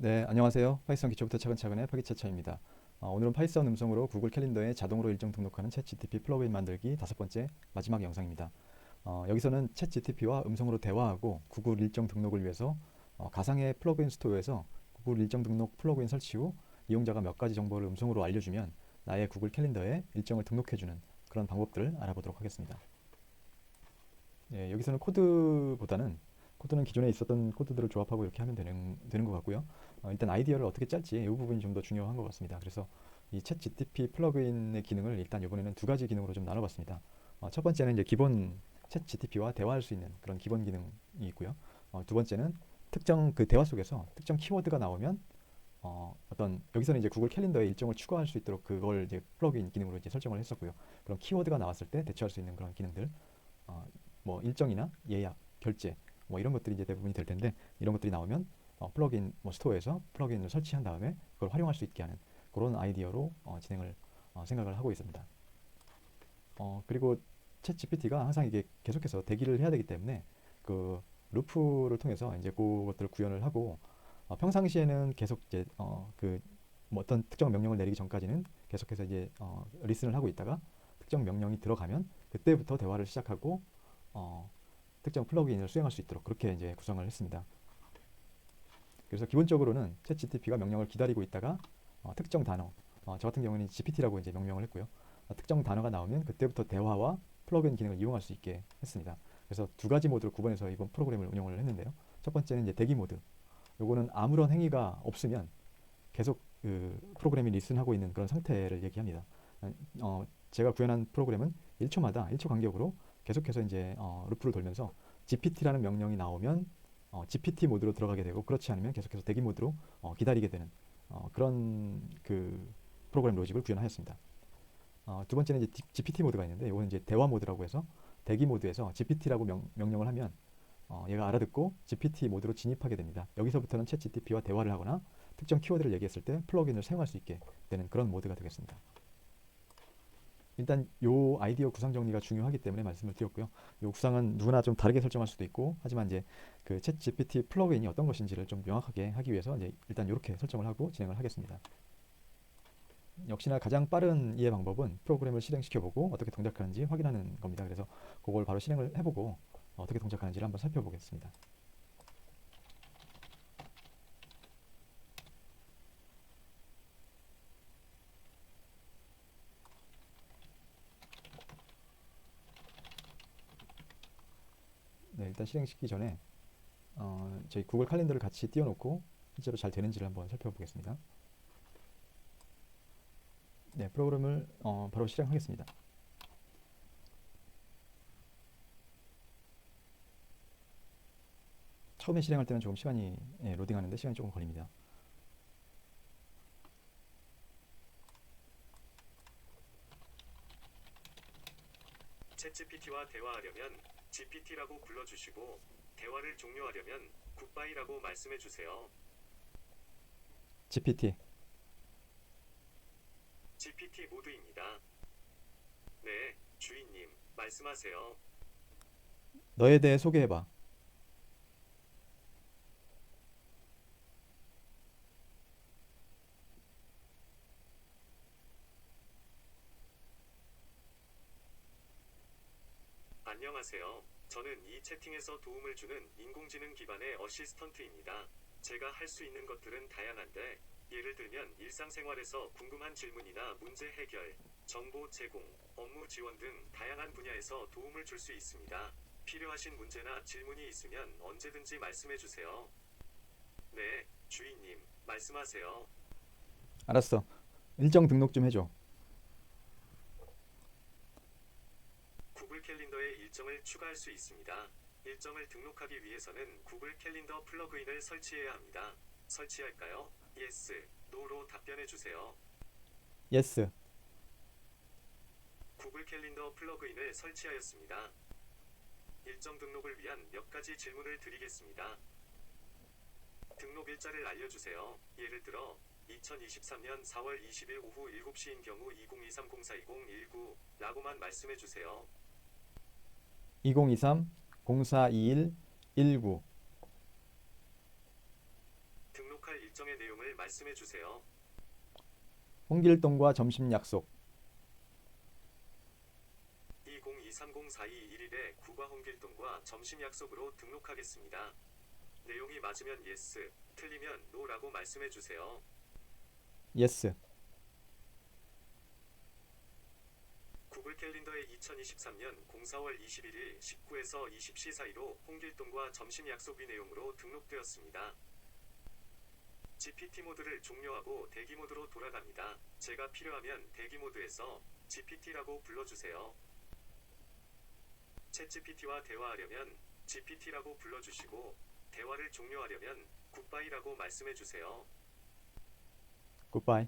네, 안녕하세요. 파이썬 기초부터 차근차근의 파기차차입니다. 오늘은 파이썬 음성으로 구글 캘린더에 자동으로 일정 등록하는 챗GTP 플러그인 만들기 다섯 번째 마지막 영상입니다. 여기서는 챗GTP와 음성으로 대화하고 구글 일정 등록을 위해서 가상의 플러그인 스토어에서 구글 일정 등록 플러그인 설치 후 이용자가 몇 가지 정보를 음성으로 알려주면 나의 구글 캘린더에 일정을 등록해주는 그런 방법들을 알아보도록 하겠습니다. 예, 여기서는 코드는 기존에 있었던 코드들을 조합하고 이렇게 하면 되는 것 같고요. 일단 아이디어를 어떻게 짤지 이 부분이 좀 더 중요한 것 같습니다. 그래서 이 챗 GTP 플러그인의 기능을 일단 이번에는 두 가지 기능으로 좀 나눠봤습니다. 첫 번째는 이제 기본 챗 GTP와 대화할 수 있는 그런 기본 기능이 있고요. 두 번째는 특정 그 대화 속에서 특정 키워드가 나오면 어떤 여기서는 이제 구글 캘린더에 일정을 추가할 수 있도록 그걸 이제 플러그인 기능으로 이제 설정을 했었고요. 그런 키워드가 나왔을 때 대처할 수 있는 그런 기능들, 어, 뭐 일정이나 예약, 결제 뭐 이런 것들이 이제 대부분이 될 텐데 이런 것들이 나오면 플러그인 뭐 스토어에서 플러그인을 설치한 다음에 그걸 활용할 수 있게 하는 그런 아이디어로 진행을 생각을 하고 있습니다. 그리고 챗 GPT가 항상 이게 계속해서 대기를 해야 되기 때문에 그 루프를 통해서 이제 그것들을 구현을 하고 평상시에는 계속 이제 뭐 어떤 특정 명령을 내리기 전까지는 계속해서 이제 리슨을 하고 있다가 특정 명령이 들어가면 그때부터 대화를 시작하고 어, 특정 플러그인을 수행할 수 있도록 그렇게 이제 구성을 했습니다. 그래서 기본적으로는 챗 GTP가 명령을 기다리고 있다가 특정 단어, 저 같은 경우는 GPT라고 이제 명령을 했고요. 특정 단어가 나오면 그때부터 대화와 플러그인 기능을 이용할 수 있게 했습니다. 그래서 두 가지 모드로 구분해서 이번 프로그램을 운영을 했는데요. 첫 번째는 이제 대기 모드. 요거는 아무런 행위가 없으면 계속 그 프로그램이 리슨하고 있는 그런 상태를 얘기합니다. 제가 구현한 프로그램은 1초마다 1초 간격으로 계속해서 이제 루프를 돌면서 GPT라는 명령이 나오면 GPT 모드로 들어가게 되고 그렇지 않으면 계속해서 대기 모드로 기다리게 되는 그런 그 프로그램 로직을 구현하였습니다. 두 번째는 이제 GPT 모드가 있는데 이거는 이제 대화 모드라고 해서 대기 모드에서 GPT라고 명령을 하면 얘가 알아듣고 GPT 모드로 진입하게 됩니다. 여기서부터는 챗 GTP와 대화를 하거나 특정 키워드를 얘기했을 때 플러그인을 사용할 수 있게 되는 그런 모드가 되겠습니다. 일단 요 아이디어 구상 정리가 중요하기 때문에 말씀을 드렸고요. 요 구상은 누구나 좀 다르게 설정할 수도 있고 하지만 이제 그 챗 GPT 플러그인이 어떤 것인지를 좀 명확하게 하기 위해서 이제 일단 이렇게 설정을 하고 진행을 하겠습니다. 역시나 가장 빠른 이해 방법은 프로그램을 실행시켜보고 어떻게 동작하는지 확인하는 겁니다. 그래서 그걸 바로 실행을 해보고 어떻게 동작하는지를 한번 살펴보겠습니다. 네, 일단 실행시키기 전에 저희 구글 칼렌더를 같이 띄워놓고 실제로 잘 되는지를 한번 살펴보겠습니다. 네, 프로그램을 바로 실행하겠습니다. 처음에 실행할 때는 조금 시간이 로딩하는데 시간이 조금 걸립니다. 챗GPT와 대화하려면 GPT라고 불러주시고 대화를 종료하려면 굿바이라고 말씀해주세요. GPT. GPT 모드입니다. 네, 주인님, 말씀하세요. 너에 대해 소개해봐. 안녕하세요. 저는 이 채팅에서 도움을 주는 인공지능 기반의 어시스턴트입니다. 제가 할 수 있는 것들은 다양한데, 예를 들면 일상생활에서 궁금한 질문이나 문제 해결, 정보 제공, 업무 지원 등 다양한 분야에서 도움을 줄 수 있습니다. 필요하신 문제나 질문이 있으면 언제든지 말씀해 주세요. 네, 주인님, 말씀하세요. 알았어. 일정 등록 좀 해줘. 구글 캘린더에 일정을 추가할 수 있습니다. 일정을 등록하기 위해서는 구글 캘린더 플러그인을 설치해야 합니다. 설치할까요? Yes, No로 답변해 주세요. Yes. 구글 캘린더 플러그인을 설치하였습니다. 일정 등록을 위한 몇 가지 질문을 드리겠습니다. 등록 일자를 알려주세요. 예를 들어 2023년 4월 20일 오후 7시인 경우 2023-042019 라고만 말씀해 주세요. 2023 0421 19. 등록 등록할 일정의 내용을 말씀해 주세요. 홍길동과 점심 약속. 20230421일에 구과 홍길동과 점심 약속으로 등록하겠습니다. 내용이 맞으면 yes, 틀리면 no라고 말씀해 주세요. 예스. 구글 캘린더에 2023년 04월 21일 19에서 20시 사이로 홍길동과 점심 약속의 내용으로 등록되었습니다. GPT 모드를 종료하고 대기 모드로 돌아갑니다. 제가 필요하면 대기 모드에서 GPT라고 불러주세요. 챗 GPT와 대화하려면 GPT라고 불러주시고 대화를 종료하려면 굿바이라고 말씀해 주세요. 굿바이.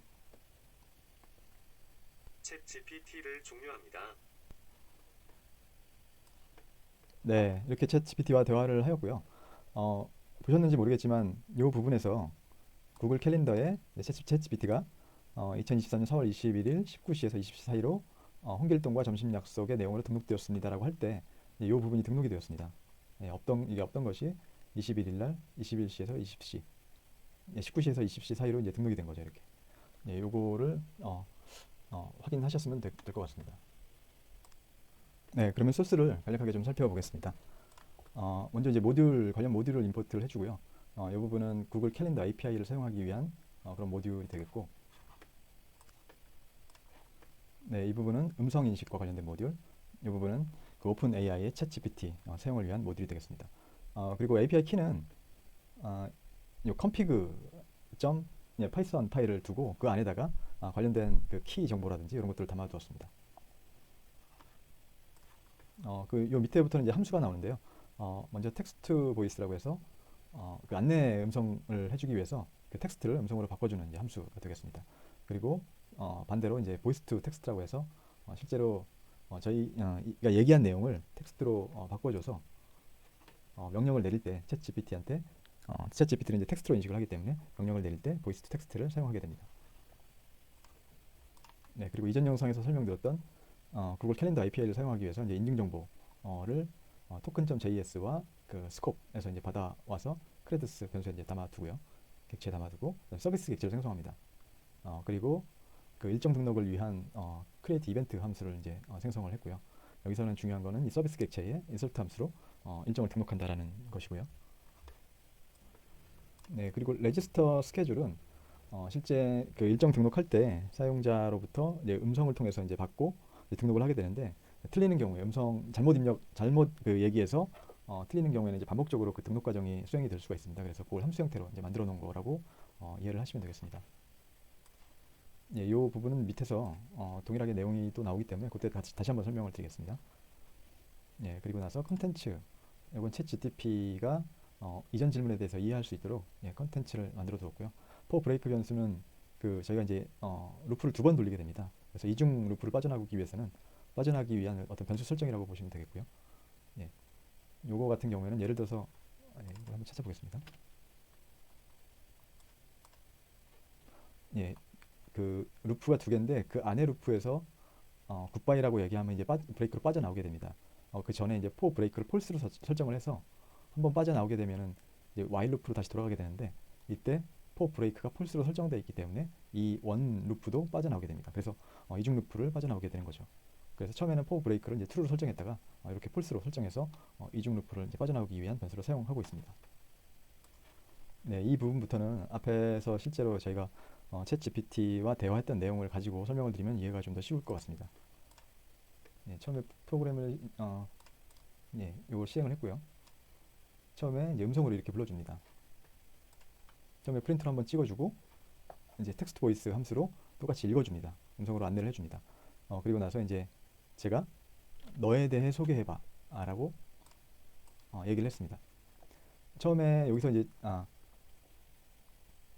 챗 GPT를 종료합니다. 네, 이렇게 챗 GPT와 대화를 하였고요. 보셨는지 모르겠지만 이 부분에서 구글 캘린더에 챗 GPT가 2024년 4월 21일 19시에서 20시 사이로 홍길동과 점심 약속의 내용으로 등록되었습니다라고 할 때 이 부분이 등록이 되었습니다. 이게 없던 것이 21일 날 21시에서 20시, 19시에서 20시 사이로 이제 등록이 된 거죠. 이렇게. 요거를 확인하셨으면 될 것 같습니다. 네, 그러면 소스를 간략하게 좀 살펴보겠습니다. 먼저 이제 관련 모듈을 임포트를 해주고요. 이 부분은 구글 캘린더 API를 사용하기 위한 그런 모듈이 되겠고, 네, 이 부분은 음성 인식과 관련된 모듈, 이 부분은 그 오픈 AI의 챗 GPT 사용을 위한 모듈이 되겠습니다. 그리고 API 키는 이 config. 파이썬 파일을 두고 그 안에다가 관련된 그 키 정보라든지 이런 것들을 담아두었습니다. 요 밑에부터는 이제 함수가 나오는데요. 먼저 텍스트 보이스라고 해서 그 안내 음성을 해주기 위해서 그 텍스트를 음성으로 바꿔주는 이제 함수가 되겠습니다. 그리고 반대로 이제 보이스 투 텍스트라고 해서 실제로 저희가 얘기한 내용을 텍스트로 바꿔줘서 명령을 내릴 때 챗 GPT한테 챗 GPT는 이제 텍스트로 인식을 하기 때문에 명령을 내릴 때 보이스 투 텍스트를 사용하게 됩니다. 네, 그리고 이전 영상에서 설명드렸던 구글 캘린더 API를 사용하기 위해서 이제 인증 정보를 token.js와 그 스코프에서 이제 받아와서 크레디스 변수에 이제 담아두고요. 객체에 담아두고 서비스 객체를 생성합니다. 그리고 그 일정 등록을 위한 create 이벤트 함수를 이제 생성을 했고요. 여기서는 중요한 거는 이 서비스 객체의 insert 함수로 일정을 등록한다라는 것이고요. 네, 그리고 레지스터 스케줄은 실제 그 일정 등록할 때 사용자로부터 이제 음성을 통해서 이제 받고 이제 등록을 하게 되는데 틀리는 경우에 잘못 그 얘기해서 틀리는 경우에는 이제 반복적으로 그 등록 과정이 수행이 될 수가 있습니다. 그래서 그걸 함수 형태로 이제 만들어 놓은 거라고 이해를 하시면 되겠습니다. 이 부분은 밑에서 동일하게 내용이 또 나오기 때문에 그때 다시 한번 설명을 드리겠습니다. 그리고 나서 컨텐츠, 이건 챗 GTP가 이전 질문에 대해서 이해할 수 있도록 컨텐츠를 만들어 두었고요. 포 브레이크 변수는 그 저희가 이제 루프를 2번 돌리게 됩니다. 그래서 이중 루프를 빠져나오기 위한 어떤 변수 설정이라고 보시면 되겠고요. 요거 같은 경우에는 예를 들어서 이걸 한번 찾아보겠습니다. 그 루프가 2개인데 그 안에 루프에서 굿바이라고 얘기하면 이제 브레이크로 빠져나오게 됩니다. 그 전에 이제 포 브레이크를 폴스로 설정을 해서 한번 빠져나오게 되면은 이제 while 루프로 다시 돌아가게 되는데 이때 포 브레이크가 폴스로 설정되어 있기 때문에 이 원 루프도 빠져나오게 됩니다. 그래서 이중 루프를 빠져나오게 되는 거죠. 그래서 처음에는 포 브레이크를 이제 true로 설정했다가 이렇게 폴스로 설정해서 이중 루프를 이제 빠져나오기 위한 변수로 사용하고 있습니다. 네, 이 부분부터는 앞에서 실제로 저희가 챗 GPT와 대화했던 내용을 가지고 설명을 드리면 이해가 좀 더 쉬울 것 같습니다. 처음에 프로그램을 이걸 시행을 했고요. 처음에 이제 음성으로 이렇게 불러줍니다. 처음에 프린트를 한번 찍어주고 이제 텍스트 보이스 함수로 똑같이 읽어줍니다. 음성으로 안내를 해줍니다. 그리고 나서 이제 제가 너에 대해 소개해봐 라고 얘기를 했습니다. 처음에 여기서 이제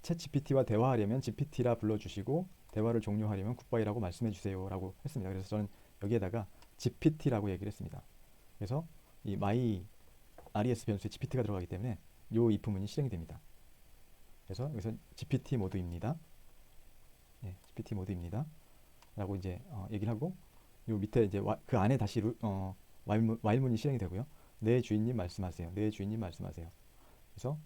챗 GPT와 대화하려면 GPT라 불러주시고 대화를 종료하려면 굿바이라고 말씀해주세요 라고 했습니다. 그래서 저는 여기에다가 GPT라고 얘기를 했습니다. 그래서 이 my res 변수에 GPT가 들어가기 때문에 이 if문이 실행이 됩니다. 그래서 여기서 GPT 모드입니다. GPT 모드입니다. 라고 이제 얘기를 하고 요 밑에 이제 그 안에 다시 while문이 실행이 되고요. 네 주인님 말씀하세요. 네 주인님 말씀하세요. 그래서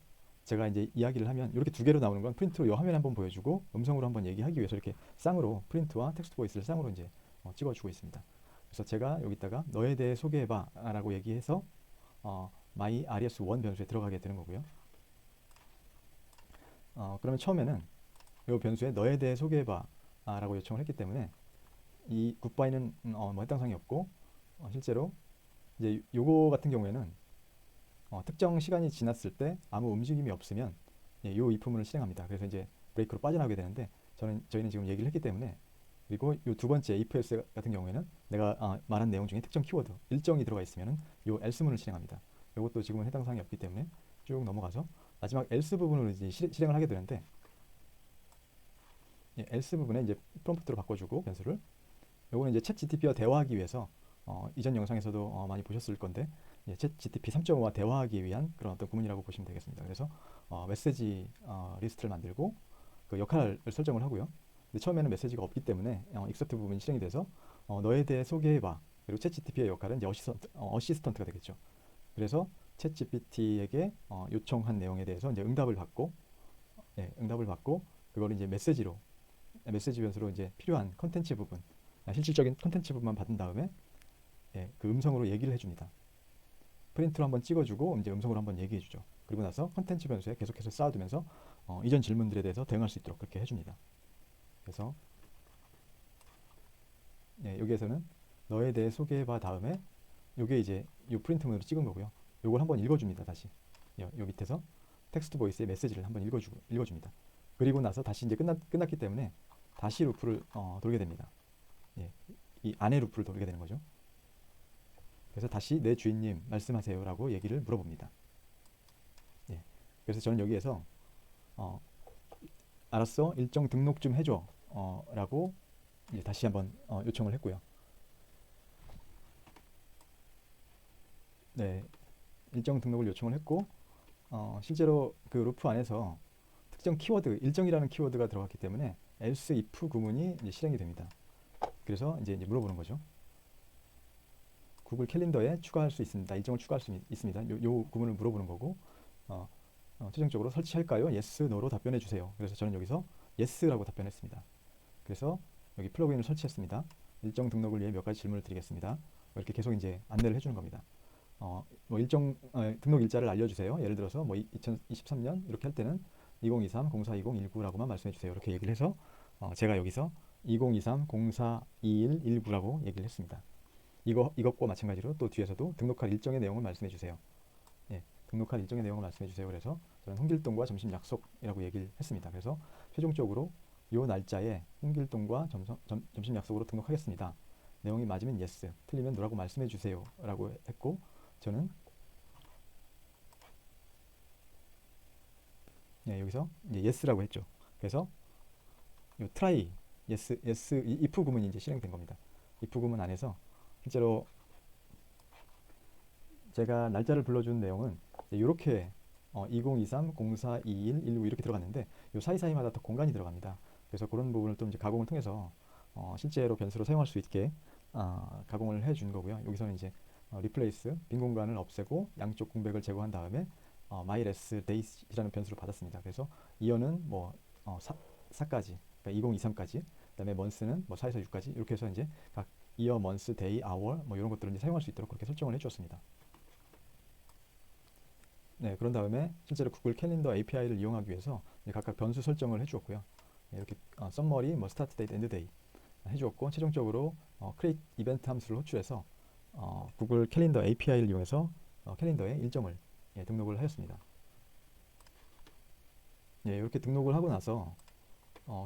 제가 이제 이야기를 하면 이렇게 두 개로 나오는 건 프린트로 이 화면에 한번 보여주고 음성으로 한번 얘기하기 위해서 이렇게 쌍으로 프린트와 텍스트 보이스를 쌍으로 이제 찍어주고 있습니다. 그래서 제가 여기다가 너에 대해 소개해봐라고 얘기해서 my res1 변수에 들어가게 되는 거고요. 그러면 처음에는 이 변수에 너에 대해 소개해봐라고 요청을 했기 때문에 이 굿바이는 뭐 해당사항이 없고 실제로 이제 요거 같은 경우에는 특정 시간이 지났을 때 아무 움직임이 없으면 이 if문을 실행합니다. 그래서 이제 브레이크로 빠져나오게 되는데 저희는 지금 얘기를 했기 때문에 그리고 이 두 번째 if else 같은 경우에는 내가 말한 내용 중에 특정 키워드 일정이 들어가 있으면은 요 else문을 실행합니다. 이것도 지금은 해당 사항이 없기 때문에 쭉 넘어가서 마지막 else 부분으로 이제 실행을 하게 되는데 else 부분에 이제 프롬프트로 바꿔주고 변수를 요거는 이제 챗 GTP와 대화하기 위해서 이전 영상에서도 많이 보셨을 건데 챗 GTP 3.5와 대화하기 위한 그런 어떤 구문이라고 보시면 되겠습니다. 그래서 메시지 리스트를 만들고 그 역할을 설정을 하고요. 근데 처음에는 메시지가 없기 때문에 except 부분이 실행이 돼서 너에 대해 소개해봐. 그리고 챗 GTP의 역할은 이제 어시스턴트가 되겠죠. 그래서 챗 GPT에게 요청한 내용에 대해서 이제 응답을 받고 그걸 이제 메시지 변수로 이제 필요한 컨텐츠 부분, 실질적인 컨텐츠 부분만 받은 다음에 그 음성으로 얘기를 해줍니다. 프린트로 한번 찍어주고 이제 음성으로 한번 얘기해주죠. 그리고 나서 컨텐츠 변수에 계속해서 쌓아두면서 이전 질문들에 대해서 대응할 수 있도록 그렇게 해줍니다. 그래서 여기에서는 너에 대해 소개해봐 다음에 요게 이제 요 프린트문으로 찍은 거고요. 요걸 한번 읽어줍니다. 다시 요 밑에서 텍스트 보이스의 메시지를 한번 읽어줍니다. 그리고 나서 다시 이제 끝났기 때문에 다시 루프를 돌게 됩니다. 이 안에 루프를 돌게 되는 거죠. 그래서 다시 내 주인님 말씀하세요라고 얘기를 물어봅니다. 그래서 저는 여기에서 알았어 일정 등록 좀 해줘 라고 이제 다시 한번 요청을 했고요. 일정 등록을 요청을 했고 실제로 그 루프 안에서 특정 키워드 일정이라는 키워드가 들어갔기 때문에 else if 구문이 이제 실행이 됩니다. 그래서 이제 물어보는 거죠. 구글 캘린더에 추가할 수 있습니다. 일정을 추가할 수 있습니다. 요 구문을 물어보는 거고 최종적으로 설치할까요? yes, no로 답변해 주세요. 그래서 저는 여기서 yes라고 답변했습니다. 그래서 여기 플러그인을 설치했습니다. 일정 등록을 위해 몇 가지 질문을 드리겠습니다. 이렇게 계속 이제 안내를 해주는 겁니다. 뭐 일정 등록 일자를 알려주세요. 예를 들어서 뭐 2023년 이렇게 할 때는 2023-0420-19라고만 말씀해 주세요. 이렇게 얘기를 해서 제가 여기서 2023-0421-19라고 얘기를 했습니다. 이것과 마찬가지로 또 뒤에서도 등록할 일정의 내용을 말씀해 주세요. 등록할 일정의 내용을 말씀해 주세요. 그래서 저는 홍길동과 점심 약속이라고 얘기를 했습니다. 그래서 최종적으로 이 날짜에 홍길동과 점심 약속으로 등록하겠습니다. 내용이 맞으면 yes, 틀리면 no라고 말씀해 주세요 라고 했고 저는 여기서 이제 yes라고 했죠. 그래서 이 try, yes, 이 if 구문이 이제 실행된 겁니다. if 구문 안에서 실제로 제가 날짜를 불러준 내용은 이렇게 2023-0421-19 이렇게 들어갔는데 이 사이사이마다 더 공간이 들어갑니다. 그래서 그런 부분을 또 이제 가공을 통해서 실제로 변수로 사용할 수 있게 가공을 해준 거고요. 여기서는 이제 replace 빈 공간을 없애고 양쪽 공백을 제거한 다음에 myLessDays이라는 변수를 받았습니다. 그래서 year는 뭐 4까지, 그러니까 2023까지, 그다음에 month는 뭐 4에서 6까지 이렇게 해서 이제 각 year, month, day, hour 뭐 이런 것들을 이제 사용할 수 있도록 그렇게 설정을 해주었습니다. 그런 다음에 실제로 구글 캘린더 API를 이용하기 위해서 각각 변수 설정을 해주었고요. 이렇게 summary, 뭐 start date, end date 해주었고 최종적으로 create event 함수를 호출해서 구글 캘린더 API를 이용해서 캘린더에 일정을 등록을 하였습니다. 이렇게 등록을 하고 나서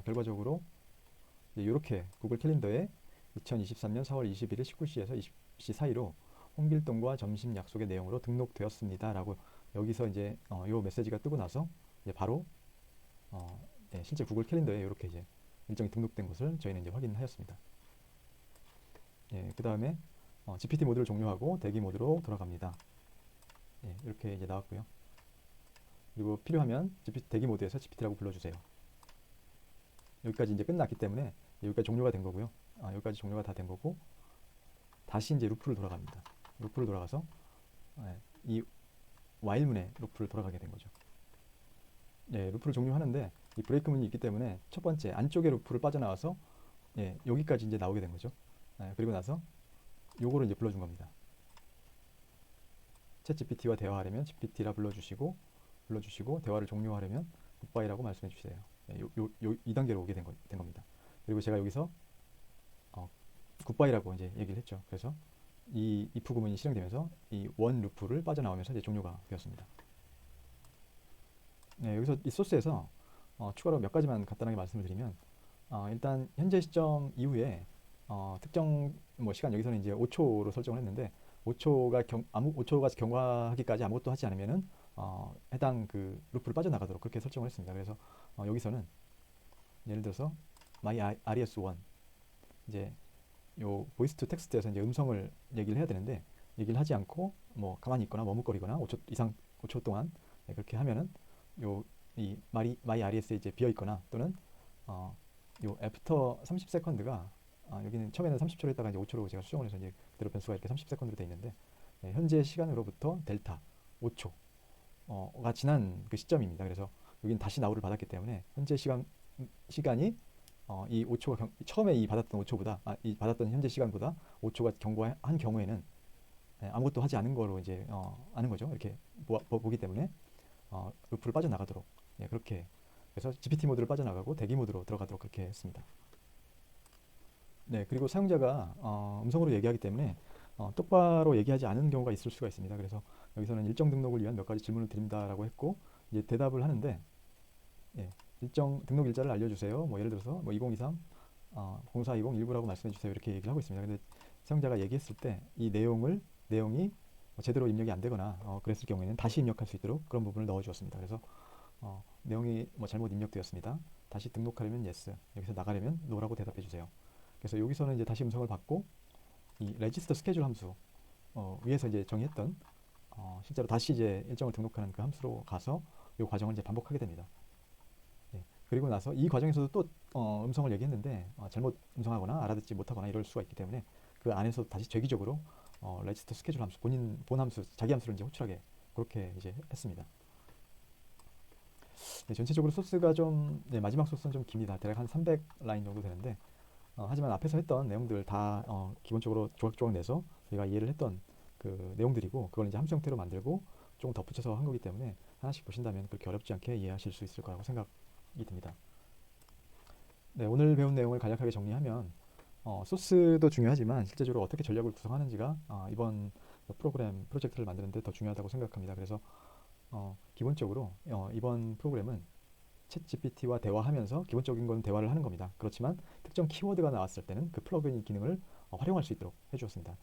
결과적으로 이렇게 구글 캘린더에 2023년 4월 21일 19시에서 20시 사이로 홍길동과 점심 약속의 내용으로 등록되었습니다. 라고 여기서 이제 요 메시지가 뜨고 나서 이제 바로 실제 구글 캘린더에 이렇게 이제 일정이 등록된 것을 저희는 이제 확인하였습니다. 그 다음에 GPT 모드를 종료하고 대기 모드로 돌아갑니다. 이렇게 이제 나왔고요. 그리고 필요하면 대기 모드에서 GPT라고 불러주세요. 여기까지 이제 끝났기 때문에 여기까지 종료가 된 거고요. 여기까지 종료가 다 된 거고 다시 이제 루프를 돌아갑니다. 루프를 돌아가서 이 while문의 루프를 돌아가게 된 거죠. 예, 루프를 종료하는데 이 브레이크 문이 있기 때문에 첫 번째 안쪽에 루프를 빠져나와서 예, 여기까지 이제 나오게 된 거죠. 예, 그리고 나서 요거를 이제 불러준 겁니다. 챗 GPT와 대화하려면 GPT라 불러주시고 대화를 종료하려면 굿바이라고 말씀해 주세요. 예, 이 단계로 오게 된 겁니다. 그리고 제가 여기서 굿바이라고 이제 얘기를 했죠. 그래서 이 if 구문이 실행되면서 이 원 루프를 빠져나오면서 이제 종료가 되었습니다. 네, 여기서 이 소스에서 추가로 몇 가지만 간단하게 말씀을 드리면 일단 현재 시점 이후에 특정 뭐 시간 여기서는 이제 5초로 설정을 했는데 5초가 경과하기까지 아무것도 하지 않으면은 해당 그 루프를 빠져나가도록 그렇게 설정을 했습니다. 그래서 여기서는 예를 들어서 my res1 이제 요 보이스 투 텍스트에서 이제 음성을 얘기를 해야 되는데 얘기를 하지 않고 뭐 가만히 있거나 머뭇거리거나 5초 이상 5초 동안 그렇게 하면은 요 이 my res에 이제 비어 있거나 또는 요 애프터 30세컨드가 여기는 처음에는 30초로 했다가 이제 5초로 제가 수정을 해서 이제 그대로 변수가 이렇게 30세컨드로 돼 있는데 현재 시간으로부터 델타 5초가 지난 그 시점입니다. 그래서 여기는 다시 나우를 받았기 때문에 현재 시간이 이 5초가 처음에 이 받았던 5초보다 이 받았던 현재 시간보다 5초가 경과한 경우에는 아무것도 하지 않은 거로 이제 아는 거죠. 이렇게 보기 때문에 루프를 빠져나가도록 그렇게 그래서 GPT 모드를 빠져나가고 대기 모드로 들어가도록 그렇게 했습니다. 네, 그리고 사용자가 음성으로 얘기하기 때문에 똑바로 얘기하지 않은 경우가 있을 수가 있습니다. 그래서 여기서는 일정 등록을 위한 몇 가지 질문을 드린다라고 했고 이제 대답을 하는데 예, 일정 등록 일자를 알려주세요. 뭐 예를 들어서 뭐 2023, 0420 19라고 말씀해 주세요. 이렇게 얘기를 하고 있습니다. 근데 사용자가 얘기했을 때 이 내용이 제대로 입력이 안 되거나 그랬을 경우에는 다시 입력할 수 있도록 그런 부분을 넣어 주었습니다. 그래서 내용이 뭐 잘못 입력되었습니다. 다시 등록하려면 yes, 여기서 나가려면 no라고 대답해 주세요. 그래서 여기서는 이제 다시 음성을 받고 이 register schedule 함수 위에서 이제 정의했던 실제로 다시 이제 일정을 등록하는 그 함수로 가서 이 과정을 이제 반복하게 됩니다. 예, 그리고 나서 이 과정에서도 또 음성을 얘기했는데 잘못 음성하거나 알아듣지 못하거나 이럴 수가 있기 때문에 그 안에서 다시 재기적으로 register schedule 함수 본 함수 자기 함수를 이제 호출하게 그렇게 이제 했습니다. 네, 전체적으로 소스가 좀 마지막 소스는 좀 깁니다. 대략 한 300라인 정도 되는데 하지만 앞에서 했던 내용들 다 기본적으로 조각조각 내서 저희가 이해를 했던 그 내용들이고 그걸 이제 함수 형태로 만들고 조금 덧붙여서 한 거기 때문에 하나씩 보신다면 그렇게 어렵지 않게 이해하실 수 있을 거라고 생각이 듭니다. 네, 오늘 배운 내용을 간략하게 정리하면 소스도 중요하지만 실제적으로 어떻게 전략을 구성하는지가 이번 프로젝트를 만드는데 더 중요하다고 생각합니다. 그래서 기본적으로 이번 프로그램은 챗 GPT와 대화하면서 기본적인 건 대화를 하는 겁니다. 그렇지만 특정 키워드가 나왔을 때는 그 플러그인 기능을 활용할 수 있도록 해주었습니다.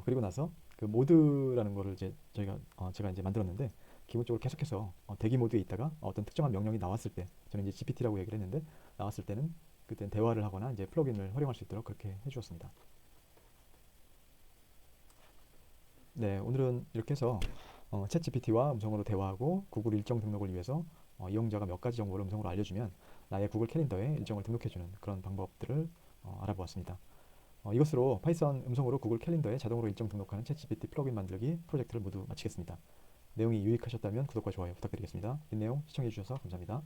그리고 나서 그 모드라는 거를 제가 이제 만들었는데 기본적으로 계속해서 대기 모드에 있다가 어떤 특정한 명령이 나왔을 때 저는 이제 GPT라고 얘기를 했는데 나왔을 때는 그때 대화를 하거나 이제 플러그인을 활용할 수 있도록 그렇게 해주었습니다. 네, 오늘은 이렇게 해서 챗 GPT와 음성으로 대화하고 구글 일정 등록을 위해서 이용자가 몇 가지 정보를 음성으로 알려주면 나의 구글 캘린더에 일정을 등록해주는 그런 방법들을 알아보았습니다. 이것으로 파이썬 음성으로 구글 캘린더에 자동으로 일정 등록하는 챗 GPT 플러그인 만들기 프로젝트를 모두 마치겠습니다. 내용이 유익하셨다면 구독과 좋아요 부탁드리겠습니다. 긴 내용 시청해주셔서 감사합니다.